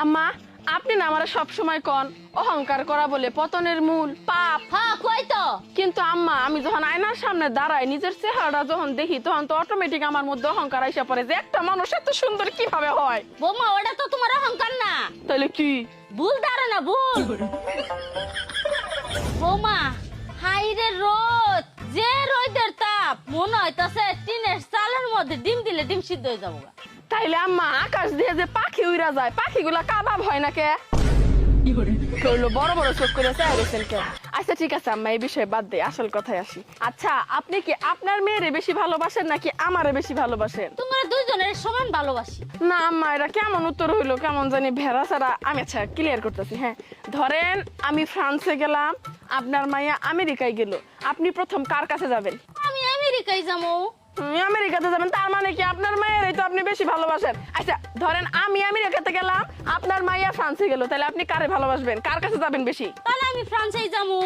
আম্মা আপনি না আমারে সব সময় কোন অহংকার করা বলে পতনের মূল পাপ। হ্যাঁ কই তো। কিন্তু আম্মা আমি যখন আয়নার সামনে দাঁড়াই নিজের চেহারাটা যখন দেখি তখন তো অটোমেটিক আমার মধ্যে অহংকার আইসা পড়ে যে একটা মানুষ এত সুন্দর কিভাবে হয়। বৌমা ওটা তো তোমার অহংকার না, তাহলে কি? ভুল ধারণা, ভুল। বৌমা হাইরে রোদ, যে রোদের তাপ মনে হইতাছে টিনের চালের মধ্যে ডিম দিলে ডিম সিদ্ধ হয়ে যাবো। তাইলে আম্মা আকাশ দিয়ে যে পাখি উড়া যায় পাখিগুলা কাবাব হয় না কে? কইলো বড় বড় চোখ করে চাইছেন কে? আচ্ছা ঠিক আছে আম্মা এই বিষয়ে বাদ দে, আসল কথায় আসি। আচ্ছা আপনি কি আপনার মেয়েরে বেশি ভালোবাসেন নাকি আমারে বেশি ভালোবাসেন? তোমরা দুইজনের সমান ভালোবাসি। না আম্মা এটা কেমন উত্তর হইলো, কেমন জানি ভেড়া ছাড়া। আমি আচ্ছা ক্লিয়ার করতেছি। হ্যাঁ ধরেন আমি ফ্রান্সে গেলাম, আপনার মাইয়া আমেরিকায় গেল, আপনি প্রথম কার কাছে যাবেন? আমি আমেরিকায় যাবো। আমেরিকাতে যাবেন, তার মানে কি আপনার মায়েরই তো আপনি বেশি ভালোবাসেন। আচ্ছা ধরেন আমি আমেরিকাতে গেলাম, আপনার মাইয়া ফ্রান্সে গেল, তাহলে আপনি কারে ভালোবাসবেন, কার কাছে যাবেন বেশি? তাহলে আমি ফ্রান্সেই যাবো।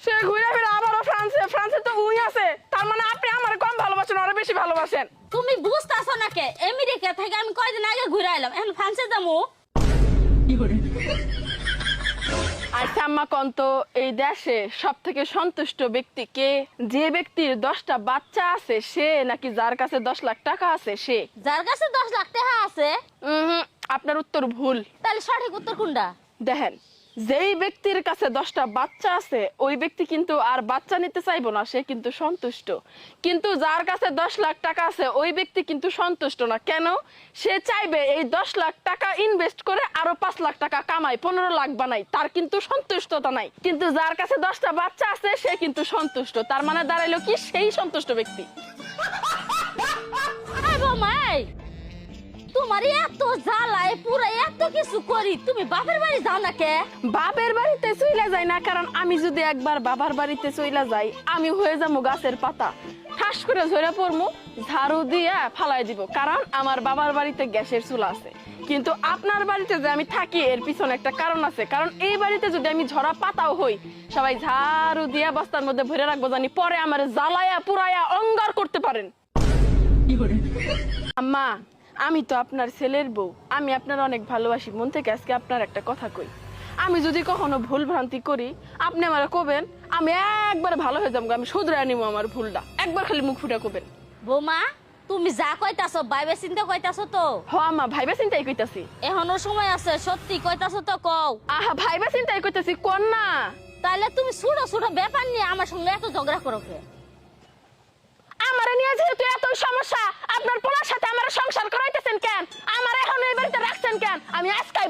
সে ঘুরে ফিরে আবারও ফ্রান্সে, ফ্রান্সে তো উই আছে, তার মানে আপনি আমার কম ভালোবাসেন ওরা বেশি ভালোবাসেন। তুমি বুঝতেছো না কে? আমেরিকা থেকে আমি কয়দিন আগে ঘুরে এলাম, এখন ফ্রান্সে যাবো। আচ্ছা আম্মা কন্ত এই দেশে সব থেকে সন্তুষ্ট ব্যক্তি কে? যে ব্যক্তির 10টা বাচ্চা আছে সে, নাকি যার কাছে 10 লাখ টাকা আছে সে? যার কাছে 10 লাখ টাকা আছে। আপনার উত্তর ভুল। তাহলে সঠিক উত্তর কোনটা? দেখেন যেই ব্যক্তির কাছে 10টা বাচ্চা আছে ওই ব্যক্তি কিন্তু আর বাচ্চা নিতে চাইবো না, সে কিন্তু সন্তুষ্ট। কিন্তু যার কাছে 10 লাখ টাকা আছে ওই ব্যক্তি কিন্তু সন্তুষ্ট না। কেন? সে চাইবে এই 10 লাখ টাকা ইনভেস্ট করে আরো 5 লাখ টাকা কামাই, 15 লাখ বানাই, তার কিন্তু সন্তুষ্টতা নাই। কিন্তু যার কাছে 10টা বাচ্চা আছে সে কিন্তু সন্তুষ্ট, তার মানে দাঁড়াইলো কি সেই সন্তুষ্ট ব্যক্তি। তোমার এত জ্বালায় পুরো এত কিছু করি, তুমি বাপের বাড়ি যাও না কে? বাপের বাড়িতে চইলা যাই না, কারণ আমি যদি একবার বাবার বাড়িতে চইলা যাই আমি হয়ে যাবো গাছের পাতা, ঠাস করে ঝরে পড়মু, ঝাড়ু দিয়ে ফালাই দিব, কারণ আমার বাবার বাড়িতে গ্যাসের চুলা আছে। কিন্তু আপনার বাড়িতে যে আমি থাকি এর পিছনে একটা কারণ আছে, কারণ এই বাড়িতে যদি আমি ঝরা পাতাও হই সবাই ঝাড়ু দিয়ে বস্তার মধ্যে ভরে রাখবো, জানি পরে আমার জ্বালায়া পুরায়া অঙ্গার করতে পারেন। আম্মা আমি তো আপনার ছেলের বউ, আমি আপনার অনেক ভালোবাসি, মন থেকে আজকে আপনার একটা কথা কই। আমি যদি কখনো ভুল ভ্রান্তি করি আপনি আমারে কবেন, আমি একবার ভালো হয়ে যাবো, আমি শুধরাই নিব আমার ভুলটা, একবার খালি মুখ ফুটা কবেন। বৌমা তুমি যা কইতাছো ভাইবে চিন্তা কইতাছো তো? হ আম্মা ভাইবা চিন্তাই কইতাছি। এখনো সময় আছে, সত্যি কইতাছো তো কও। আহা ভাইবা চিন্তাই কইতাছি, কোন না। তাহলে তুমি ছোট ছোট ব্যাপার নিয়ে আমার সঙ্গে এত ঝগড়া করো কে? আমারে নিয়ে যেহেতু এত সমস্যা, আপনার পোলার সাথে আমার সংসার করাইতেছেন কেন? আমার এখন এই বাড়িতে রাখছেন কেন? আমি আজকাই